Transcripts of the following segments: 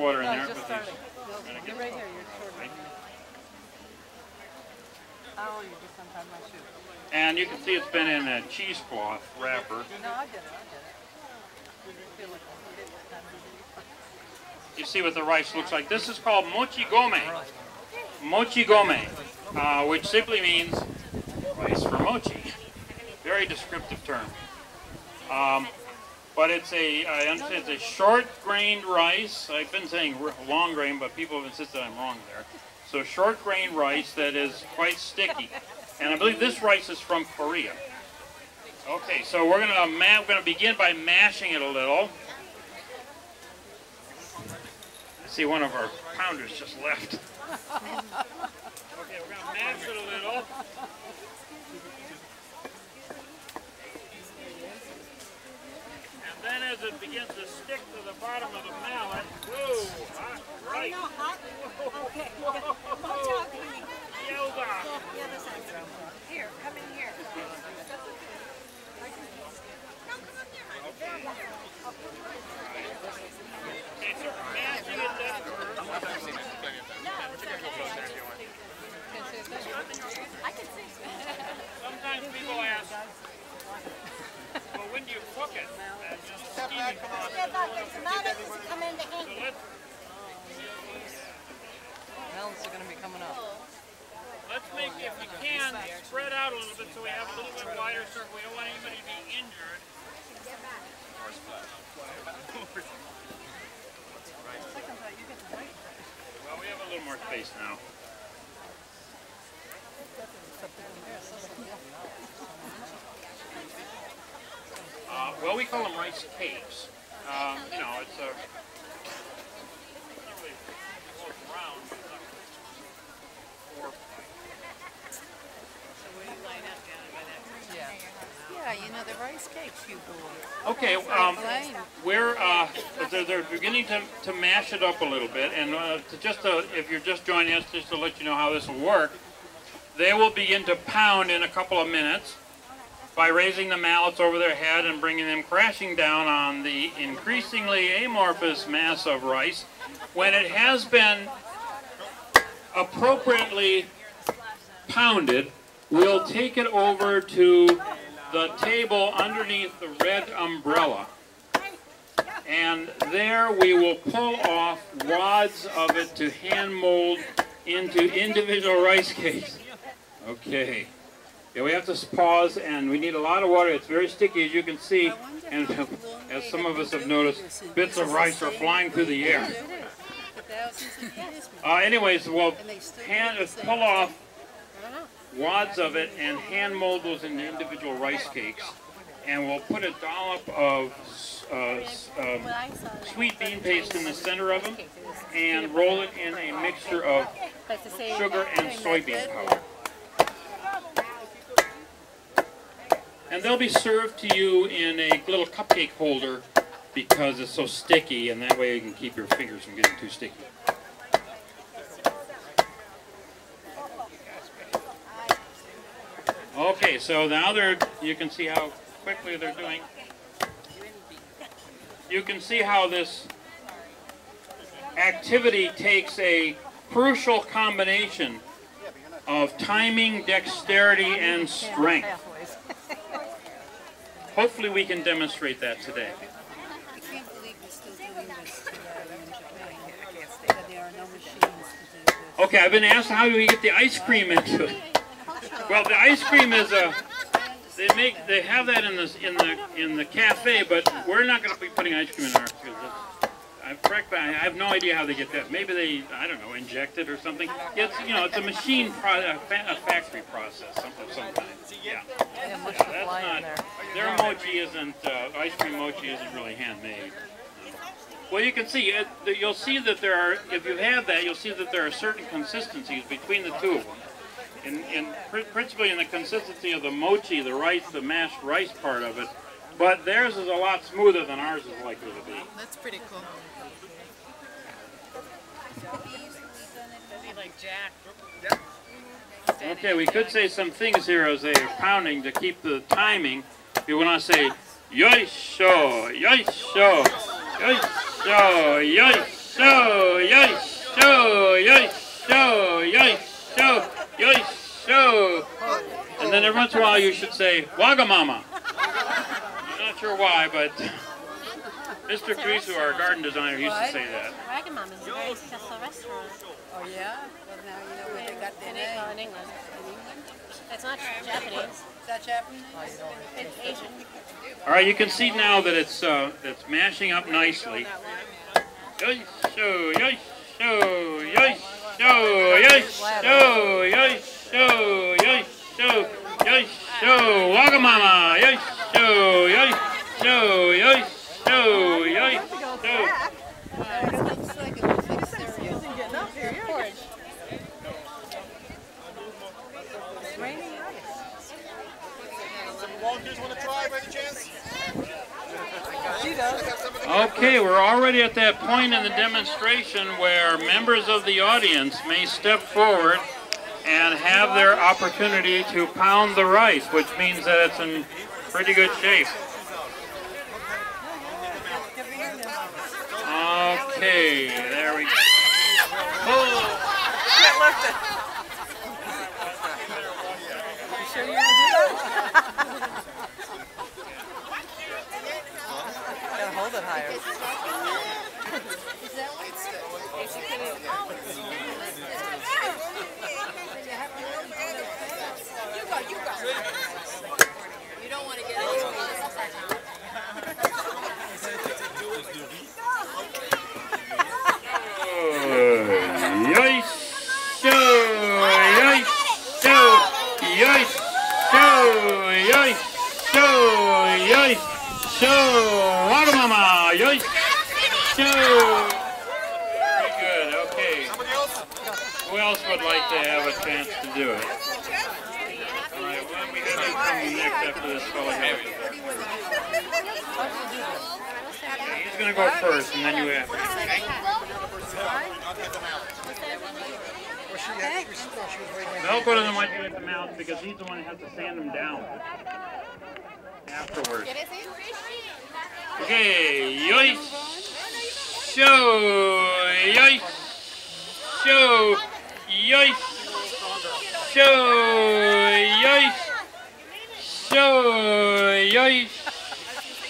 water in there. Just starting. You're right here. You're short right here. Oh, you just untied my shoe. And you can see it's been in a cheesecloth wrapper. No, I get it. I feel like You see what the rice looks like. This is called Mochi Gome. Mochi Gome, which simply means rice for mochi. Very descriptive term. But it's I understand it's a short-grained rice. I've been saying long grain, but people have insisted I'm wrong there. So short-grained rice that is quite sticky. And I believe this rice is from Korea. Okay, so we're gonna begin by mashing it a little. I see one of our pounders just left. Okay, we're gonna mash it a little. And then as it begins to stick to the bottom of the mallet, whoa, hot, right. Okay. Yoga. Here, come in here. Okay, so mashing it that I can see. sometimes people ask, well, when do you cook it? And steaming process. melons are going to be coming up. Let's make, if we can, spread out a little bit so we have a little bit wider circle. We don't want anybody to be injured. Well, we have a little more space now. Well, we call them rice cakes. You know, it's a... Yeah, you know, the rice cakes you bought. Okay, they're beginning to mash it up a little bit, and if you're just joining us, just to let you know how this will work, they will begin to pound in a couple of minutes by raising the mallets over their head and bringing them crashing down on the increasingly amorphous mass of rice. When it has been appropriately pounded, we'll take it over to the table underneath the red umbrella, and there we will pull off wads of it to hand mold into individual rice cakes. Okay. Yeah, we have to pause, and we need a lot of water. It's very sticky, as you can see, and as some of us have noticed, bits of rice are flying through the air. Anyways, we'll pull off wads of it and hand mold those into individual rice cakes, and we'll put a dollop of sweet bean paste in the center of them and roll it in a mixture of sugar and soybean powder. And they'll be served to you in a little cupcake holder because it's so sticky, and that way you can keep your fingers from getting too sticky. Okay, so now you can see how quickly they're doing. You can see how this activity takes a crucial combination of timing, dexterity, and strength. Hopefully we can demonstrate that today. I can't believe we're still doing this in Japan. That there are no machines to do this. Okay, I've been asked how do we get the ice cream into it. Well, the ice cream is they have that in the cafe, but we're not going to be putting ice cream in ours. I have no idea how they get that. Maybe they, I don't know, inject it or something. It's it's a machine a factory process, something of some kind. Yeah. That's not. Their mochi isn't. Ice cream mochi isn't really handmade. Well, you can see you'll see that there are. If you have that, you'll see that there are certain consistencies between the two of them. Principally in the consistency of the mochi, the rice, the mashed rice part of it. But theirs is a lot smoother than ours is likely to be. That's pretty cool. Okay, we could say some things here as they are pounding to keep the timing. You want to say, yoisho, yoisho, yoisho, yoisho. once in a while you should say Wagamama. I'm not sure why, but Mr. Krisu, our garden designer, used to say that. Wagamama is a very successful restaurant. Oh yeah? Well now you know where they got their name. In England. It's not Japanese. Is that Japanese? It's Asian. All right, you can see now that it's mashing up nicely. Yoisho, yoisho, yoisho, yoisho, yoisho, yoisho, yoisho, Wagamama, yoisho, yoisho, yoisho, yoisho. It looks like a big cereal. Getting up here, porridge. It's raining ice. Some volunteers want to try by any chance? She does. Okay, we're already at that point in the demonstration where members of the audience may step forward and have their opportunity to pound the rice, which means that it's in pretty good shape. Okay, there we go. Oh. Can't lift it. You sure you're going to do that? Gotta hold it higher. You go. You don't want to get it. Wagamama, very good, okay. Who else would like to have a chance to do it? All right, well, we got to come next after this fellow here. He's going to go first, and then you have to. They'll go to the one with the mouth because he's the one that has to sand them down afterwards. Okay, yoish, show, yoish, show, yoish, show, yoish, show, yoish,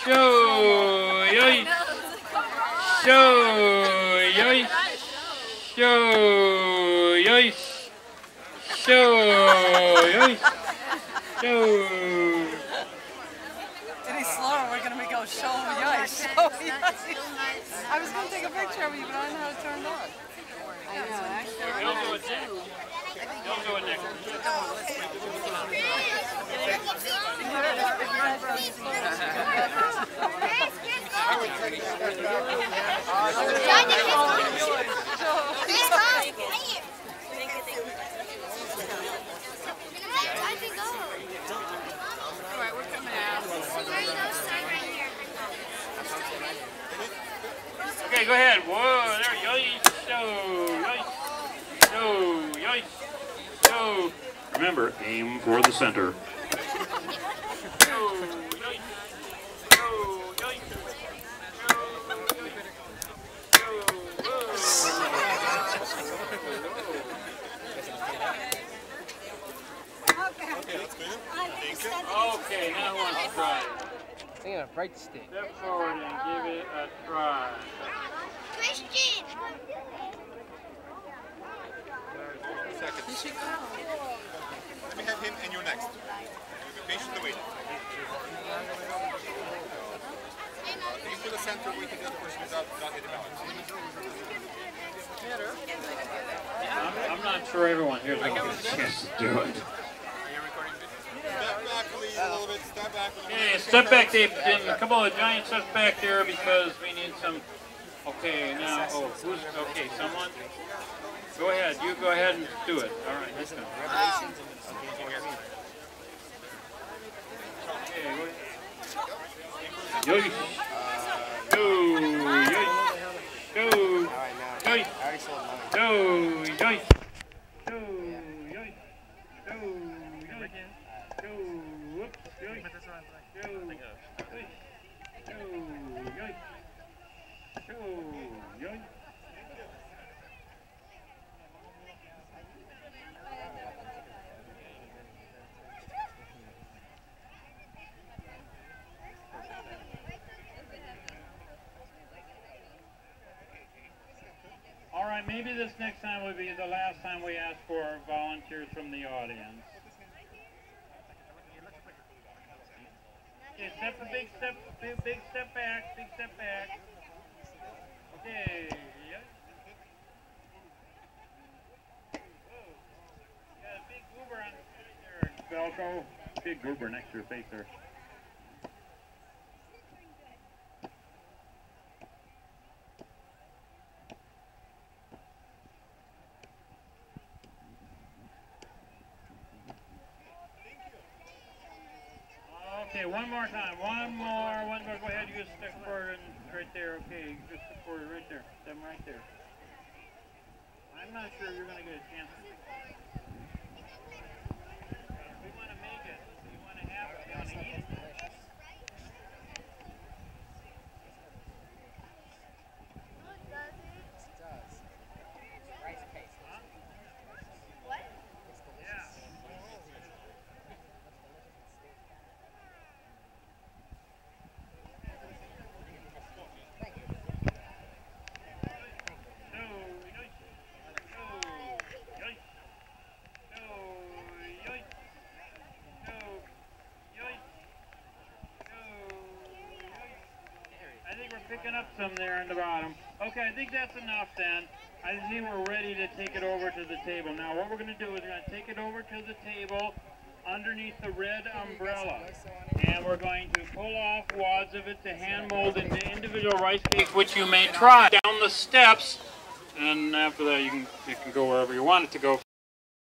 show, yoish, show, yoish, show, yoish, show, yoish, show. Any slower, we're going to make a show of the ice. Show of the ice. I was going to take a picture of you, but I don't know how to turn it on. I know, actually. He'll do it next. He'll do it next. Alright, we're coming out. Okay, go ahead. Whoa, there. Yoish, show. Remember, aim for the center. Okay, now who wants to try it? I think a bright stick. Step forward and give it a try. Christian! Let me have him and you're next. Be patiently waiting. Aim for the center, wait till the other person is out, not hit the balance. I'm not sure everyone here is going to get a chance to do it. Are you recording video? Step back, please, a little bit. Step back. Okay, step back, Dave. Come on, the giant steps back there because we need some. Okay, now, who's, okay, someone? Go ahead, you go ahead and do it. All right, let's go. Okay, go ahead. Yoish. maybe this next time will be the last time we ask for volunteers from the audience. Okay, big step back, big step back. Okay, yep. Whoa, got a big goober on there, Velcro. Big goober next to your face there. Okay, one more time. One more. Go ahead. You just step forward and right there. Okay, just step forward right there. Them right there. I'm not sure you're going to get a chance. We want to make it. We want to have it. We want to eat it. Picking up some there on the bottom. Okay, I think that's enough then. I think we're ready to take it over to the table. Now what we're going to do is we're going to take it over to the table underneath the red umbrella. And we're going to pull off wads of it to hand mold into individual rice cakes, which you may try down the steps. And after that you can go wherever you want it to go.